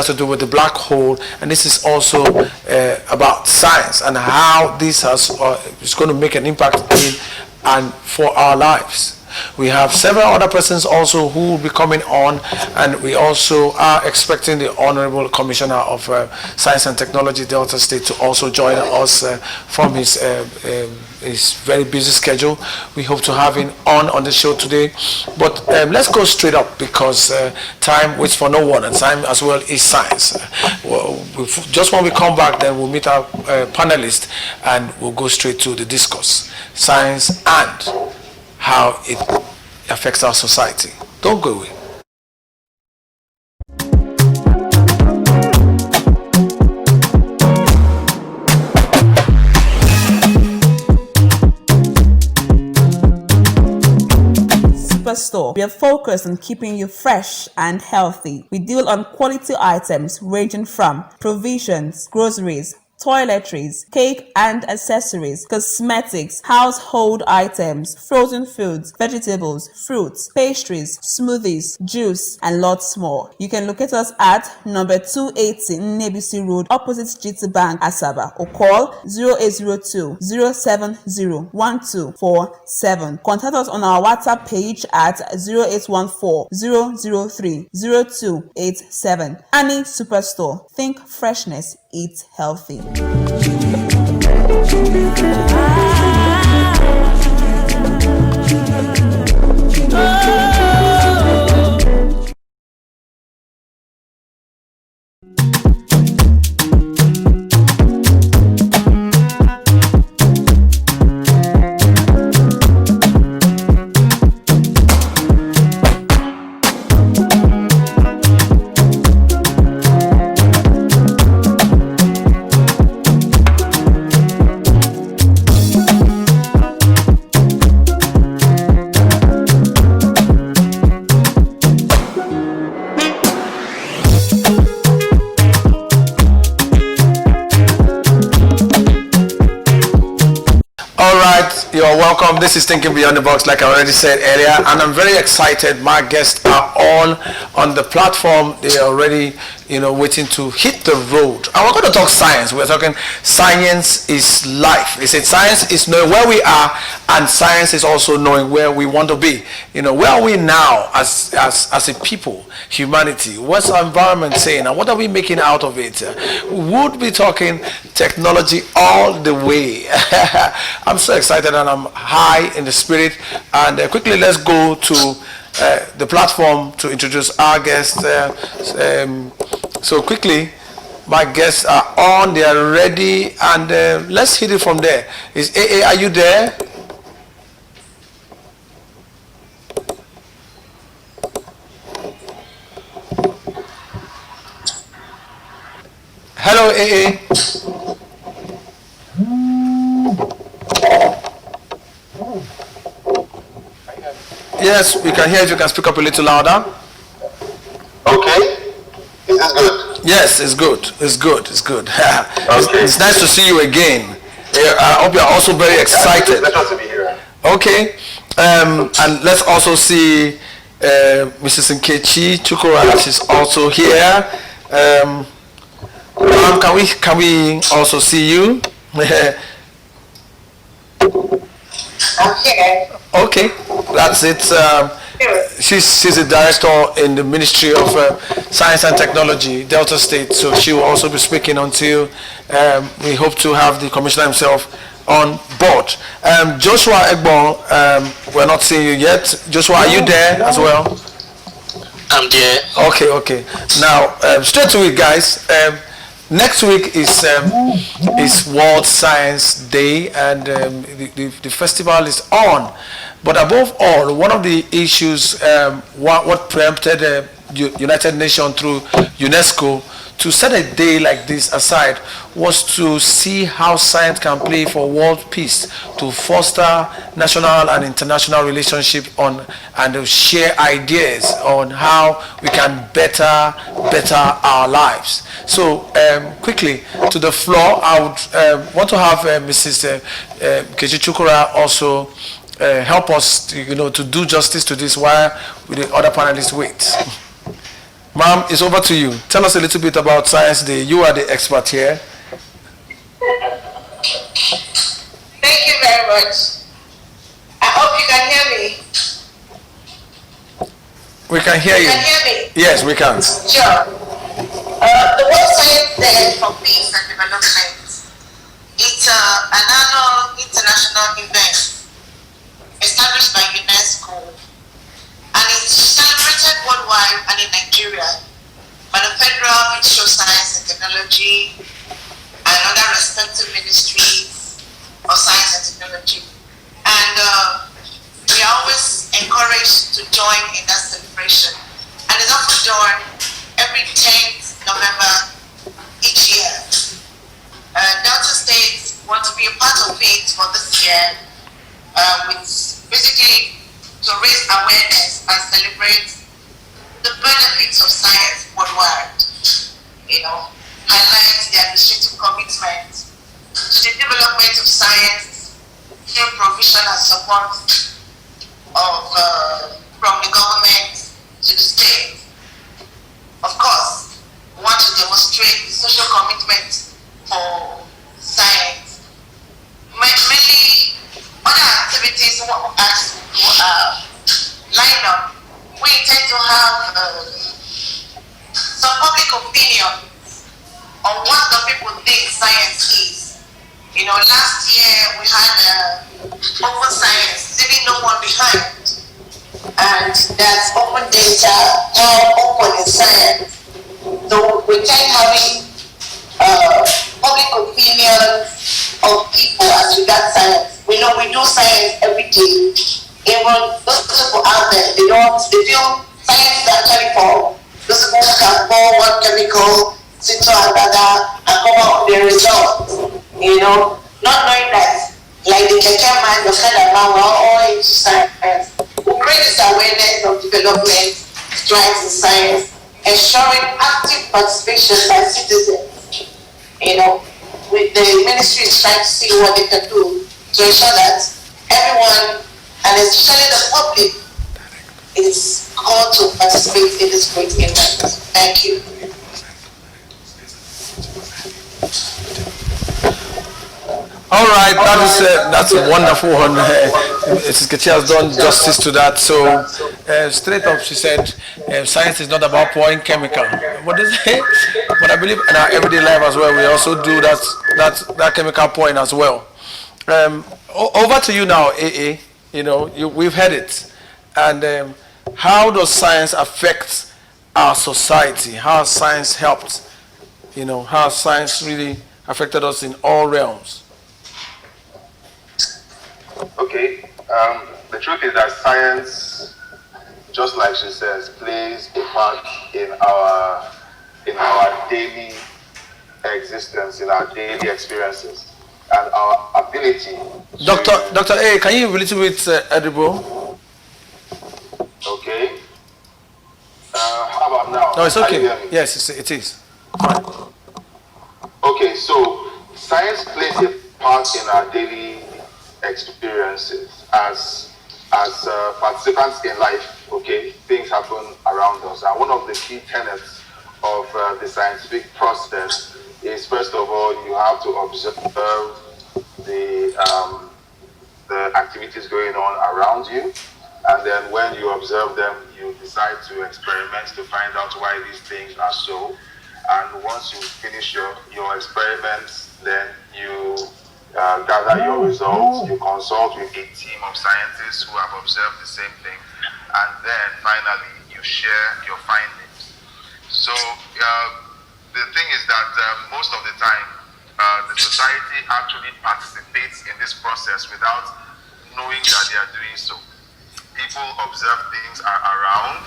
has to do with the black hole, and this is also about science and how this is going to make an impact in and for our lives. We have several other persons also who will be coming on, and we also are expecting the Honorable Commissioner of Science and Technology, Delta State, to also join us from his very busy schedule. We hope to have him on the show today. But let's go straight up, because time waits for no one, and time as well is science. Just when we come back, then we'll meet our panelists, and we'll go straight to the discourse. Science and how it affects our society. Don't go away. Superstore. We are focused on keeping you fresh and healthy. We deal on quality items ranging from provisions, groceries, toiletries, cake and accessories, cosmetics, household items, frozen foods, vegetables, fruits, pastries, smoothies, juice, and lots more. You can locate us at number 280 Nebisi Road, opposite GT Bank, Asaba, or call 0802 070 1247. Contact us on our WhatsApp page at 0814 003 0287. Annie Superstore. Think freshness, eat healthy. You're welcome. This is Thinking Beyond the Box, like I already said earlier, and I'm very excited. My guests are all on the platform. They are already, waiting to hit the road. And we're going to talk science. We're talking science is life. They said science is knowing where we are, and science is also knowing where we want to be. Where are we now as a people, humanity? What's our environment saying, and what are we making out of it? We would be talking technology all the way. I'm so excited, and I'm high in the spirit. And quickly, let's go to the platform to introduce our guests. So quickly, my guests are on, they are ready, and let's hit it from there. Is AA, are you there? Hello, AA. Yes, we can hear you. You can speak up a little louder. Okay. Is this good? Yes, it's good. It's good. It's good. Okay. It's nice to see you again. I hope you're also very excited. It's better to be here. Okay. And let's also see Mrs. Nkechi Chukura. She's also here. Can we also see you? Okay. Okay, that's it. She's a director in the Ministry of Science and Technology, Delta State, so she will also be speaking until we hope to have the commissioner himself on board. Joshua Egbon, we're not seeing you yet. Joshua, are you there as well? I'm there. Okay. Now, straight to it, guys. Next week is World Science Day, and the festival is on. But above all, one of the issues, what prompted the United Nations through UNESCO to set a day like this aside was to see how science can play for world peace, to foster national and international relationships and to share ideas on how we can better our lives. So quickly to the floor, I would want to have Mrs. Nkechi Chukura also help us to do justice to this while the other panelists wait. Ma'am, it's over to you. Tell us a little bit about Science Day. You are the expert here. Thank you very much. I hope you can hear me. We can hear you. Can hear me? Yes, we can. Sure. The World Science Day for Peace and Development. It's an annual international event established by UNESCO, and it's celebrated worldwide and in Nigeria by the Federal Ministry of Science and Technology and other respective ministries of science and technology. And we are always encouraged to join in that celebration. And it's often done every 10th November each year. Delta State want to be a part of it for this year, with basically to raise awareness and celebrate the benefits of science worldwide. Highlight the administrative commitment to the development of science through provision and support of from the government to the state. Of course, we want to demonstrate the social commitment for science. Many other activities as line up, we intend to have some public opinion on what the people think science is. Last year we had open science, leaving no one behind. And that's open data, how open is science. So we tend having public opinion of people as regards science. We know we do science every day. Even those people out there, they feel science is actually for those people who can pour one chemical into another and come out with the results. Not knowing that, like the keke man, the feather man, we're all into science. We create this awareness of development, strides in science, ensuring active participation by citizens. With the ministry is trying to see what they can do to ensure that everyone, and especially the public, is called to participate in this great event. Thank you. All right, that's a wonderful one. Mrs. Kechi has done justice to that. So straight up, she said, science is not about pouring chemical. What is it? But I believe in our everyday life as well, we also do that chemical pouring as well. Over to you now, AA. We've heard it. And how does science affect our society? How has science helped? How has science really affected us in all realms? Okay, the truth is that science, just like she says, plays a part in our daily existence, in our daily experiences, and our ability. Dr. A, can you be a little bit audible? Okay. How about now? No, it's okay. Yes, it is. Fine. Okay, so science plays a part in our daily experiences as participants in life. Okay, things happen around us, and one of the key tenets of the scientific process is, first of all, you have to observe the activities going on around you, and then when you observe them, you decide to experiment to find out why these things are so. And once you finish your experiments, then you gather your results, you consult with a team of scientists who have observed the same thing, and then finally you share your findings. So the thing is that most of the time the society actually participates in this process without knowing that they are doing so. People observe things around,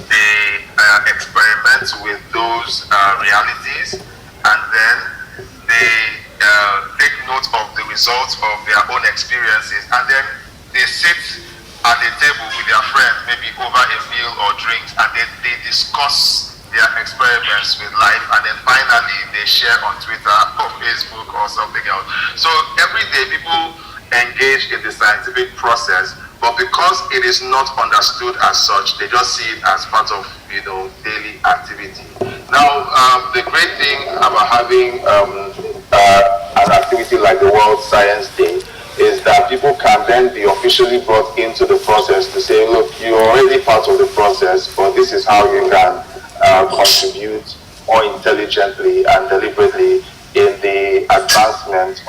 they experiment with those realities, and then they take note of the results of their own experiences, and then they sit at a table with their friends, maybe over a meal or drinks, and then they discuss their experiments with life, and then finally they share on Twitter or Facebook or something else. So every day people engage in the scientific process But because it is not understood as such, they just see it as part of daily activity. Now, the great thing about having an activity like the World Science Day is that people can then be officially brought into the process to say, look, you're already part of the process, but this is how you can contribute more intelligently and deliberately in the advancement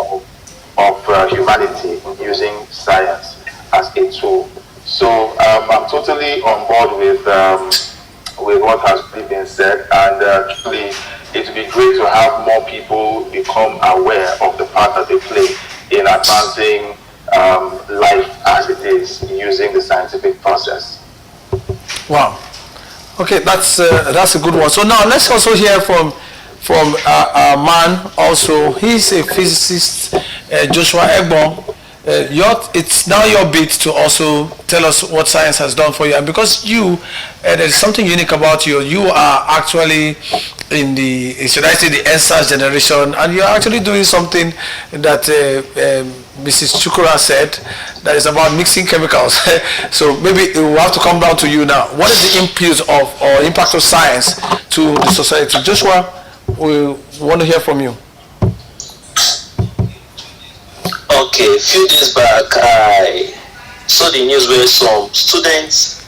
of humanity using science as a tool. So I'm totally on board with what has been said, and truly it would be great to have more people become aware of the part that they play in advancing life as it is using the scientific process. Wow. Okay, that's a good one. So now let's also hear from a man also. He's a physicist, Joshua Egbon. It's now your bit to also tell us what science has done for you. And because there's something unique about you. You are actually in the, should I say, the EndSARS generation, and you're actually doing something that Mrs. Chukura said, that is about mixing chemicals. So maybe it will have to come down to you now. What is the impact of science to the society? Joshua, we want to hear from you. Okay, a few days back, I saw the news where some students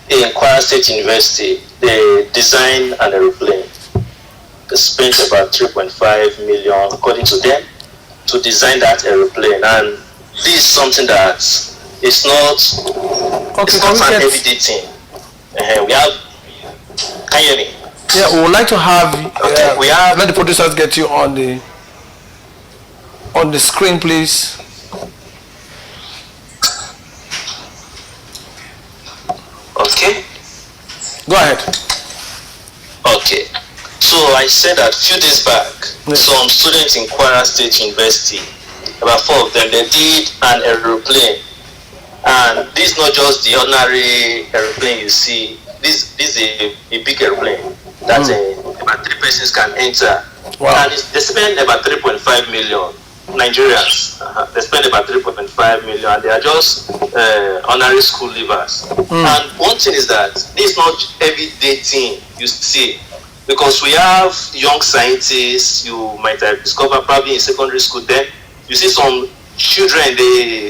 in Kwara State University, they designed an aeroplane. They spent about 3.5 million, according to them, to design that aeroplane. And this is something that is not, it's not an everyday thing. We have, can you hear me? Yeah, we would like to have, okay, we have, let the producers get you on the screen, please. Okay. Go ahead. Okay. So I said that a few days back, yes, some students in Kwara State University, about 4 of them, they did an aeroplane. And this is not just the ordinary aeroplane you see. This is a big aeroplane that about 3 persons can enter. Wow. And they spend about 3.5 million. Nigerians, they spend about 3.5 million, and they are just honorary school leavers. And one thing is that this is not everyday thing you see, because we have young scientists you might have discovered probably in secondary school. Then you see some children,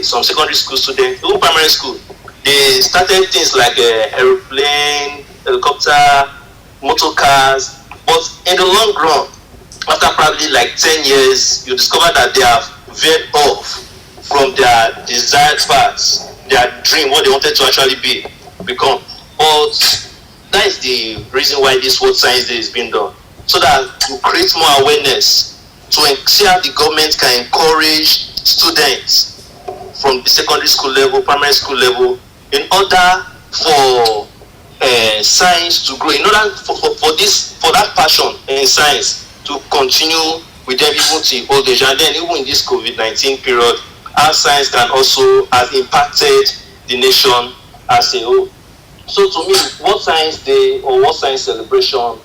some secondary school students, even primary school, they started things like aeroplane, helicopter, motor cars, but in the long run, after probably like 10 years, you discover that they have veered off from their desired paths, their dream, what they wanted to actually become. But that is the reason why this World Science Day is being done, so that to create more awareness, to see how the government can encourage students from the secondary school level, primary school level, in order for science to grow, in order for that passion in science to continue with them even till old age. And then even in this COVID-19 period, our science can also have impacted the nation as a whole. So to me, World Science Day or World Science Celebration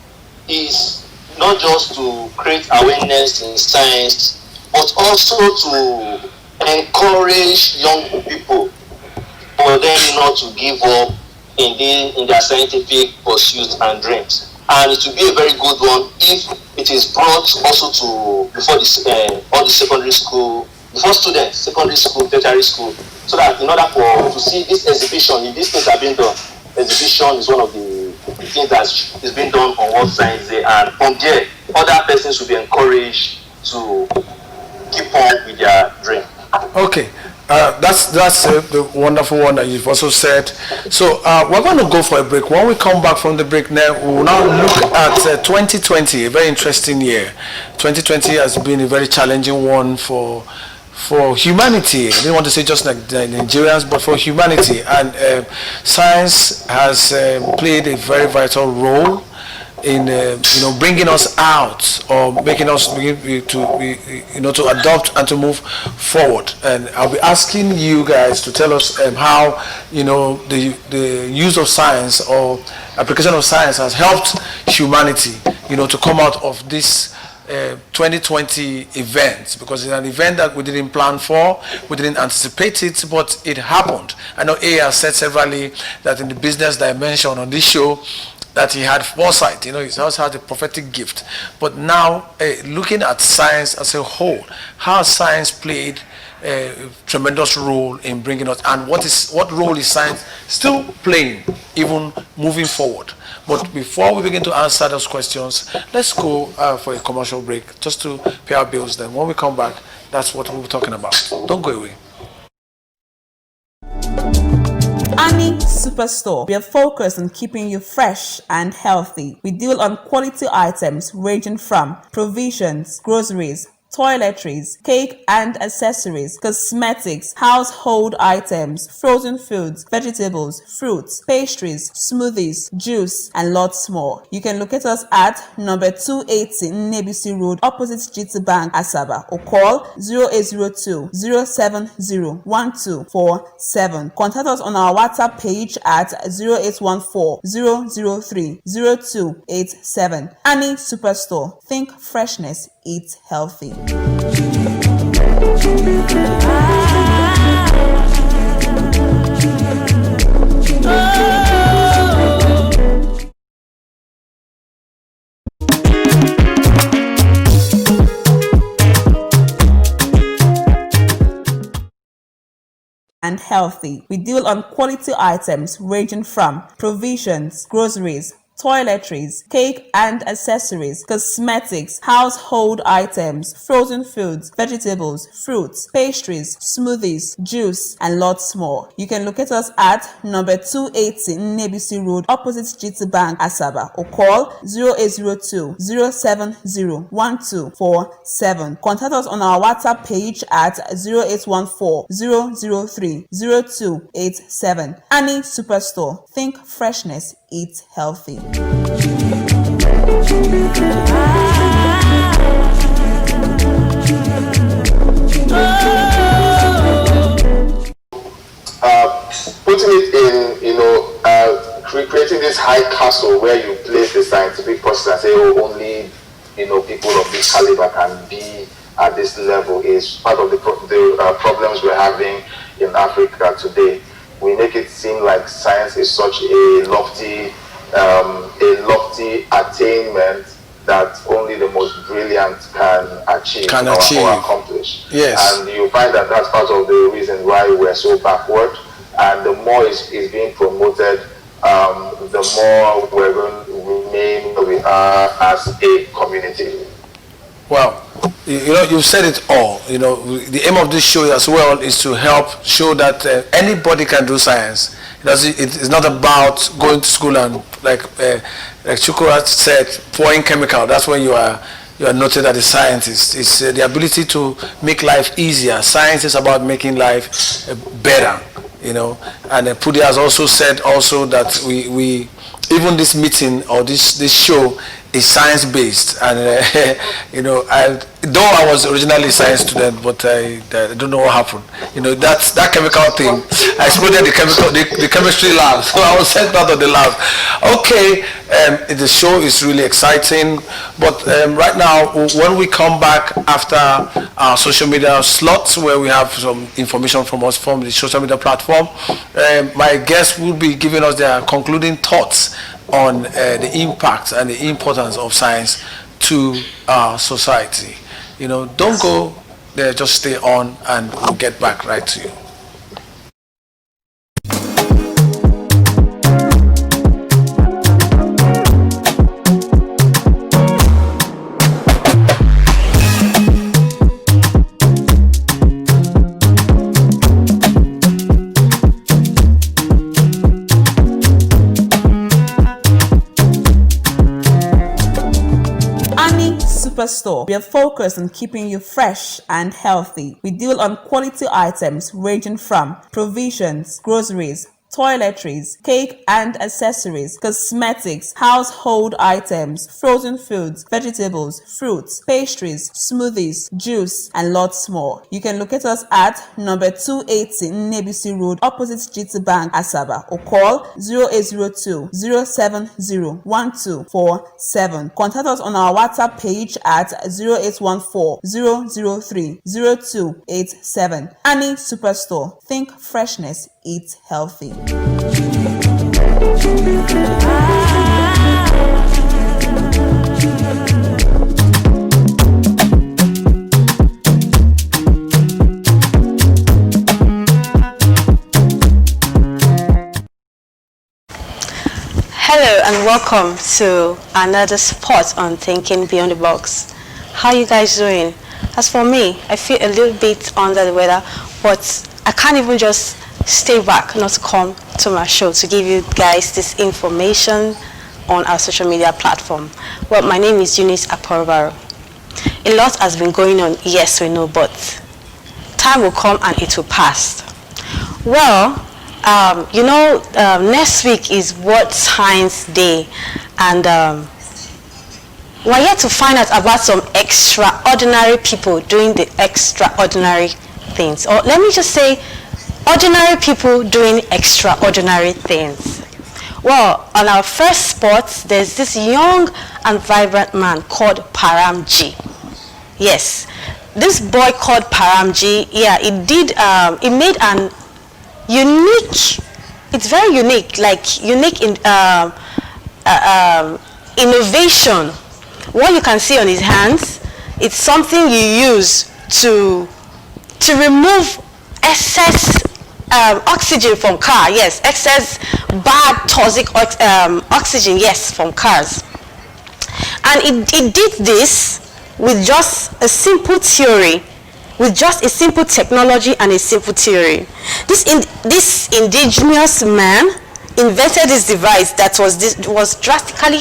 is not just to create awareness in science, but also to encourage young people for them not to give up in their scientific pursuits and dreams. And it will be a very good one if it is brought also to before all the secondary school, before students, secondary school, tertiary school, so that in order to see this exhibition, if these things are being done, exhibition is one of the things that is being done on World Science Day, and from there, other persons will be encouraged to keep on with their dream. Okay. That's the wonderful one that you've also said. So we're going to go for a break. When we come back from the break now, we'll now look at 2020, a very interesting year. 2020 has been a very challenging one for humanity. I didn't want to say just like the Nigerians, but for humanity. And science has played a very vital role in bringing us out, or making us to adopt and to move forward. And I'll be asking you guys to tell us how the use of science or application of science has helped humanity to come out of this 2020 event, because it's an event that we didn't plan for, we didn't anticipate it, but it happened. I know A has said severally that in the business dimension on this show, that he had foresight, he also had a prophetic gift. But now, looking at science as a whole, how has science played a tremendous role in bringing us, and what role is science still playing, even moving forward? But before we begin to answer those questions, let's go for a commercial break, just to pay our bills. Then when we come back, that's what we'll be talking about. Don't go away. Annie Superstore. We are focused on keeping you fresh and healthy. We deal on quality items ranging from provisions, groceries, toiletries, cake and accessories, cosmetics, household items, frozen foods, vegetables, fruits, pastries, smoothies, juice, and lots more. You can locate us at number 280 Nebisi Road, opposite GT Bank, Asaba, or call 0802 070 1247. Contact us on our WhatsApp page at 0814 003 0287. Annie Superstore. Think freshness, eat healthy. And healthy. We deal on quality items ranging from provisions, groceries, toiletries, cake and accessories, cosmetics, household items, frozen foods, vegetables, fruits, pastries, smoothies, juice, and lots more. You can locate us at number 280 Nebisi Road, opposite GT Bank, Asaba, or call 0802 070 1247. Contact us on our WhatsApp page at 0814 003 0287. Annie Superstore. Think freshness, eat healthy. Putting it in, creating this high castle where you place the scientific process and say, oh, only, people of this caliber can be at this level is part of the problems we're having in Africa today. We make it seem like science is such a lofty attainment that only the most brilliant can achieve. Or accomplish. Yes. And you find that that's part of the reason why we're so backward. And the more is being promoted, the more we're going to remain where we are as a community. Well, you've said it all. The aim of this show as well is to help show that anybody can do science. It's not about going to school and like Chukura said, pouring chemical. That's when you are noted as a scientist. It's the ability to make life easier. Science is about making life better. And Pudi has also said also that we even this meeting or this show is science-based, and though I was originally a science student, but I don't know what happened. That's that chemical thing. I exploded the chemistry lab, so I was sent out of the lab. Okay, the show is really exciting, but right now, when we come back after our social media slots, where we have some information from us from the social media platform, my guests will be giving us their concluding thoughts on the impact and the importance of science to our society. Don't go there, just stay on and we'll get back right to you. Superstore. We are focused on keeping you fresh and healthy. We deal on quality items ranging from provisions, groceries, toiletries, cake and accessories, cosmetics, household items, frozen foods, vegetables, fruits, pastries, smoothies, juice, and lots more. You can locate us at number 280 Nebisi Road, opposite GT Bank, Asaba, or call 0802 070 1247. Contact us on our WhatsApp page at 0814 003 0287. Annie Superstore. Think freshness, eat healthy. Hello and welcome to another spot on Thinking Beyond the Box. How are you guys doing? As for me, I feel a little bit under the weather, but I can't even just stay back not to come to my show to give you guys this information on our social media platform. Well, my name is Eunice Aporobaro. A lot has been going on, yes we know, but time will come and it will pass. Well, next week is World Science Day, and we're yet to find out about some extraordinary people doing the extraordinary things. Or let me just say, ordinary people doing extraordinary things. Well, on our first spot, there's this young and vibrant man called Paramji. Yes, this boy called Paramji, he made an unique, it's very unique, like unique in innovation. What you can see on his hands, it's something you use to remove excess oxygen from car. Yes, excess bad toxic oxygen, yes, from cars. And it did this with just a simple theory, with just a simple technology and a simple theory. This indigenous man invented this device that will drastically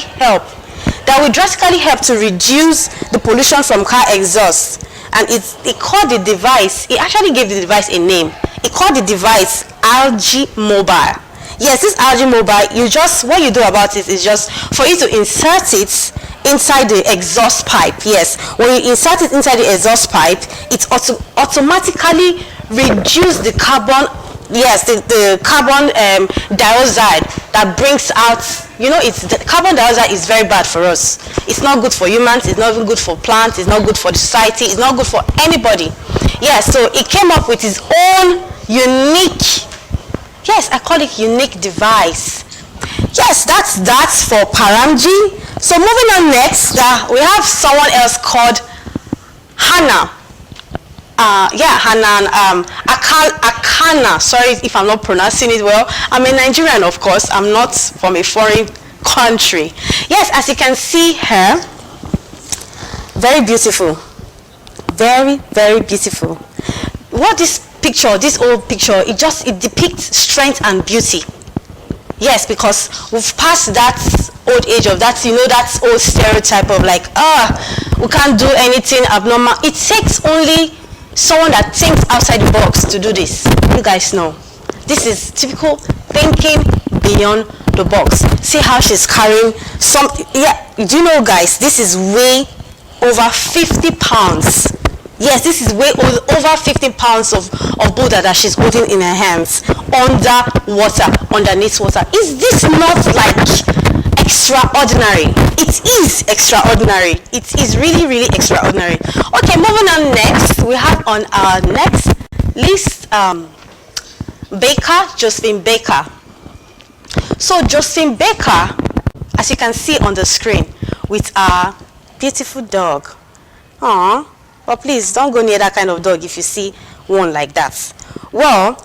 help to reduce the pollution from car exhaust. And he called the device, he actually gave the device a name. He called the device Algae Mobile. Yes, this Algae Mobile, what you do about it is just for you to insert it inside the exhaust pipe. Yes, when you insert it inside the exhaust pipe, it automatically reduces the carbon, the carbon dioxide that brings out, the carbon dioxide is very bad for us. It's not good for humans, it's not even good for plants, it's not good for the society, it's not good for anybody. Yeah, so he came up with his own unique, yes, I call it unique device. Yes, that's for Paramji. So moving on next, we have someone else called Hannah. Hannah Akana. Sorry if I'm not pronouncing it well. I'm a Nigerian, of course. I'm not from a foreign country. Yes, as you can see her, very beautiful. Very, very beautiful. This old picture, it depicts strength and beauty. Yes, because we've passed that old age of that, that old stereotype of like, we can't do anything abnormal. It takes only someone that thinks outside the box to do this. You guys know. This is typical thinking beyond the box. See how she's carrying do you know, guys, this is way over 50 pounds. Yes, this is way over 15 pounds of boulder that she's holding in her hands underneath water. Is this not like extraordinary? It is extraordinary. It is really, really extraordinary. Okay, moving on next, we have on our next list Josephine Baker. So Josephine Baker, as you can see on the screen, with our beautiful dog. Aww. But please don't go near that kind of dog if you see one like that. Well,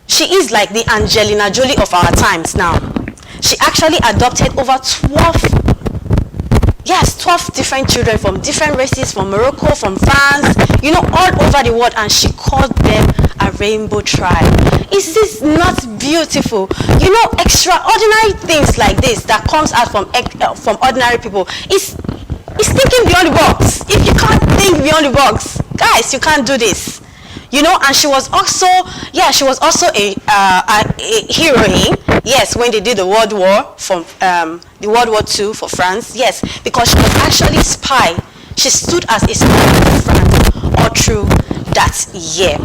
she is like the Angelina Jolie of our times now. She actually adopted over 12 different children from different races, from Morocco, from France, all over the world, and she called them a rainbow tribe. Is this not beautiful? Extraordinary things like this that comes out from ordinary people is thinking beyond the box. If you can't think beyond the box, guys, you can't do this. You know, and she was also, she was also a heroine. Yes, when they did the World War the World War II for France. Yes, because she was actually a spy. She stood as a spy for France all through that year,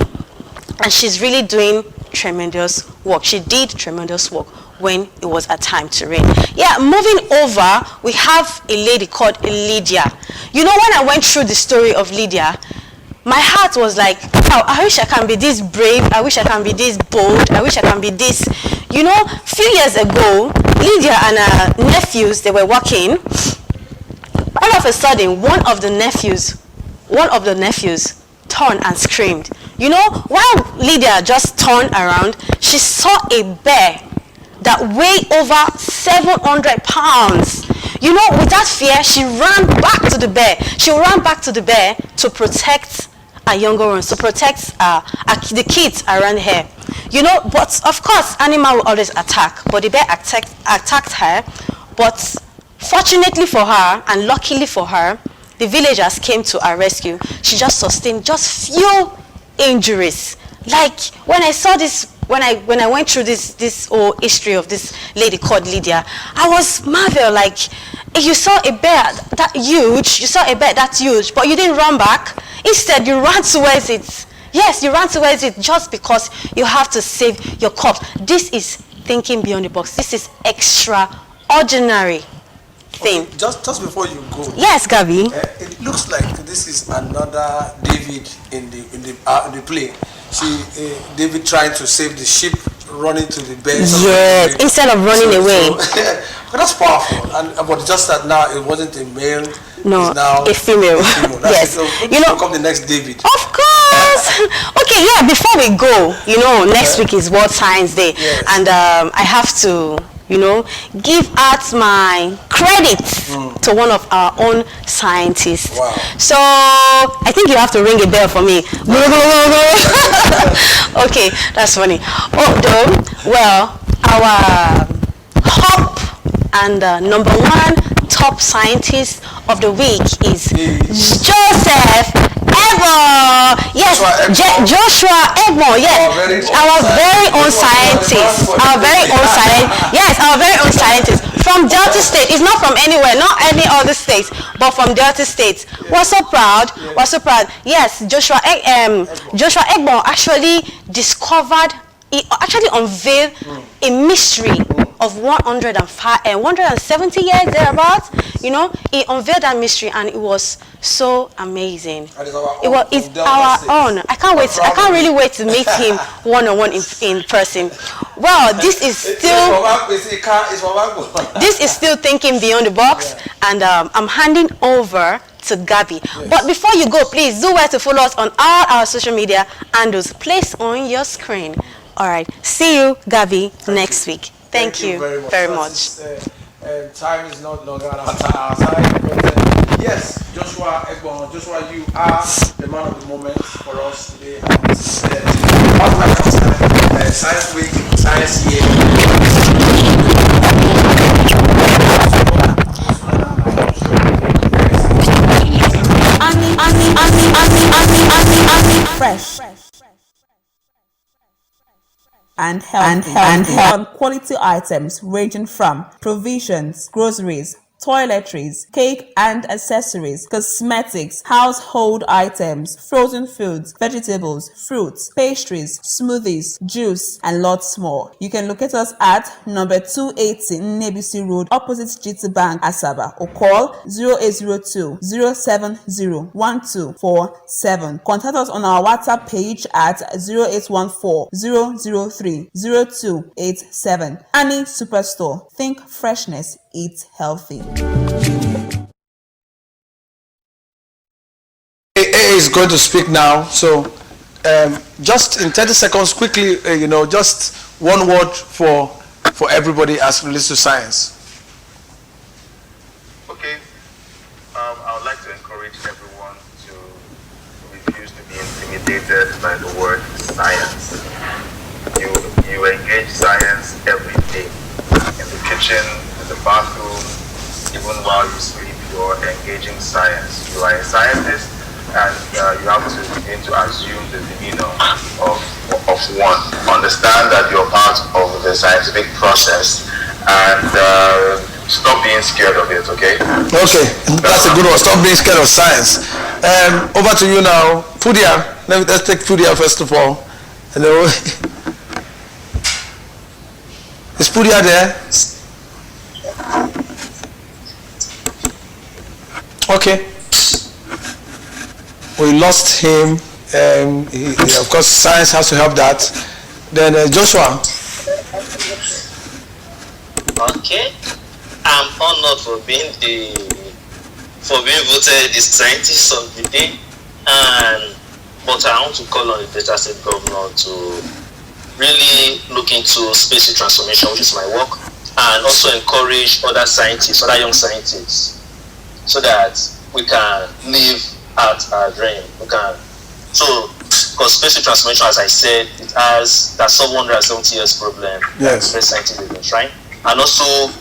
and she's really doing tremendous work. She did tremendous work when it was a time to reign. Yeah, moving over, we have a lady called Lydia. You know, when I went through the story of Lydia, my heart was like, wow, I wish I can be this brave. I wish I can be this bold. I wish I can be this. You know, a few years ago, Lydia and her nephews, they were walking. All of a sudden, one of the nephews turned and screamed. You know, while Lydia just turned around, she saw a bear that weighed over 700 pounds. You know, with that fear, she ran back to the bear. She ran back to the bear to protect her younger ones, to protect the kids around her. You know, but of course, animal will always attack, but the bear attacked her. But fortunately for her, and luckily for her, the villagers came to her rescue. She just sustained just few injuries. Like when I saw this, when I went through this whole history of this lady called Lydia, I was marveled. Like, you saw a bear that huge, but you didn't run back. Instead, you ran towards it. Yes, you ran towards it just because you have to save your crops. This is thinking beyond the box. This is extraordinary thing. Okay, just before you go. Yes, Gabby. It looks like this is another David in the play. David trying to save the sheep, running to the bear. Yes, instead of running away. But that's powerful. But just that now it wasn't a male. No, it's now a female. Yes. So you know, become the next David. Of course. Okay, yeah, before we go, you know, next week is World Science Day. Yes. And I have to, you know, give out my credit to one of our own scientists. Wow. So I think you have to ring a bell for me. Okay, that's funny. Although, well, our top and number one top scientist of the week is Joseph Egbo. Yes, Joshua Egbo. Yes, our very own scientist. Our very own scientist. Yes, our very own scientist from Delta State. It's not from anywhere, not any other states, but from Delta State. We're so proud. We're so proud. Yes, Joshua Egbo actually discovered. He actually unveiled a mystery of 170 years thereabouts. You know, he unveiled that mystery, and it was so amazing. It's our own. I can't wait. I can't really wait to meet him one-on-one in person. Well, this is still thinking beyond the box, and I'm handing over to Gabby. Yes. But before you go, please do well to follow us on all our social media handles placed on your screen. All right. See you, Gabby, next week. Thank you very much. Time is not longer on our side, but yes, Joshua Egbo, Joshua, you are the man of the moment for us today. Science Week, Science Year. Fresh and healthy on quality items ranging from provisions, groceries, toiletries, cake and accessories, cosmetics, household items, frozen foods, vegetables, fruits, pastries, smoothies, juice, and lots more. You can locate us at number 280 Nebisi Road, opposite GT Bank, Asaba, or call 0802 070 1247. Contact us on our WhatsApp page at 0814 003 0287. Annie Superstore. Think freshness, eat healthy. AA is going to speak now, so just in 30 seconds, quickly, just one word for everybody as relates to science. Okay, I would like to encourage everyone to refuse to be intimidated by the word science. You engage science every day, in the kitchen, in the bathroom, even while you sleep, you're engaging science. You are a scientist, and you have to begin to assume the demeanor of one. Understand that you're part of the scientific process, and stop being scared of it, okay? Okay, that's a good one. Stop being scared of science. Over to you now. Fudia. Let's take Fudia first of all. Hello. Is Fudia there? Okay. We lost him. Of course, science has to help that. Then Joshua. Okay. I'm honored for being voted the scientist of the day, but I want to call on the Delta State Governor to really look into space transformation, which is my work, and also encourage other scientists, other young scientists, so that we can live out our dream. Because space transformation, as I said, that's solve 170 years problem. Yes. Space scientists have been trying, and also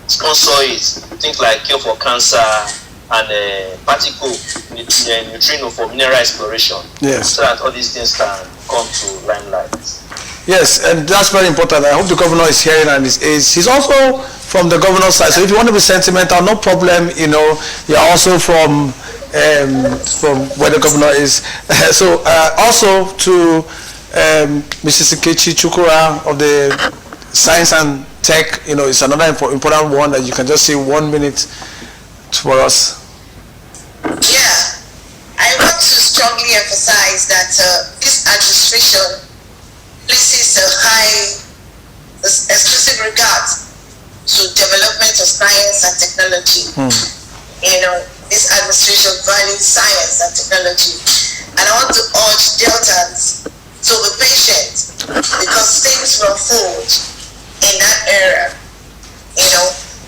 sponsor it. Things like cure for cancer and particle neutrino for mineral exploration. Yes. So that all these things can come to limelight. Yes, and that's very important. I hope the governor is hearing and he's also from the governor's side. So if you want to be sentimental, no problem. You're also from where the governor is. So also to Mrs. Nkechi Chukura of the Science and Tech, it's another important one that you can just say 1 minute for us. Yeah, I want to strongly emphasize that this administration places a high, exclusive regard to development of science and technology. This administration values science and technology, and I want to urge Deltans to be patient because things will unfold in that era.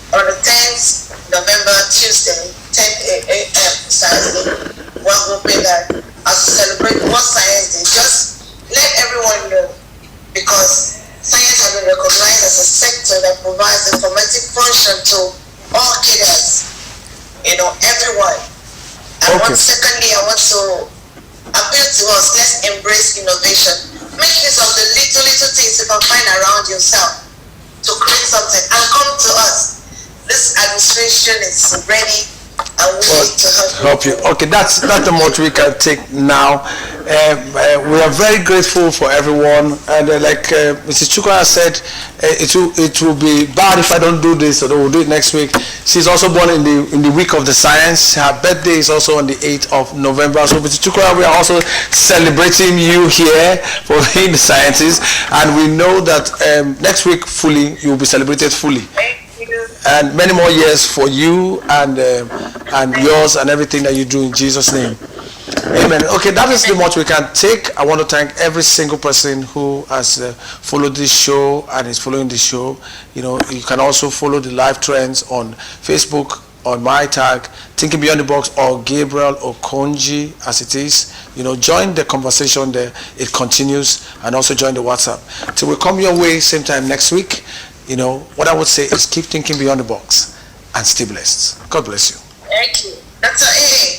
On the 10th November, Tuesday, 10 a.m. precisely, we're hoping that as we celebrate World Science Day, just let everyone know, because science has been recognized as a sector that provides informative function to all cadres, everyone. And secondly, I want to appeal to us, let's embrace innovation. Make use of the little things you can find around yourself to create something, and come to us. This administration is ready and willing to help you. Okay, that's the motto we can take now. We are very grateful for everyone, and like Mrs. Chukura said, it will be bad if I don't do this, so we'll do it next week. She's also born in the week of the science. Her birthday is also on the 8th of November. So Mrs. Chukura, we are also celebrating you here for being the scientist, and we know that next week fully you will be celebrated fully. And many more years for you and yours and everything that you do in Jesus' name. Amen. Okay, that is the much we can take. I want to thank every single person who has followed this show and is following the show. You can also follow the live trends on Facebook, on my tag, Thinking Beyond the Box, or Gabriel Okonji as it is. Join the conversation there. It continues, and also join the WhatsApp. Till we come your way same time next week. What I would say is keep thinking beyond the box and stay blessed. God bless you. Thank you. Dr. A.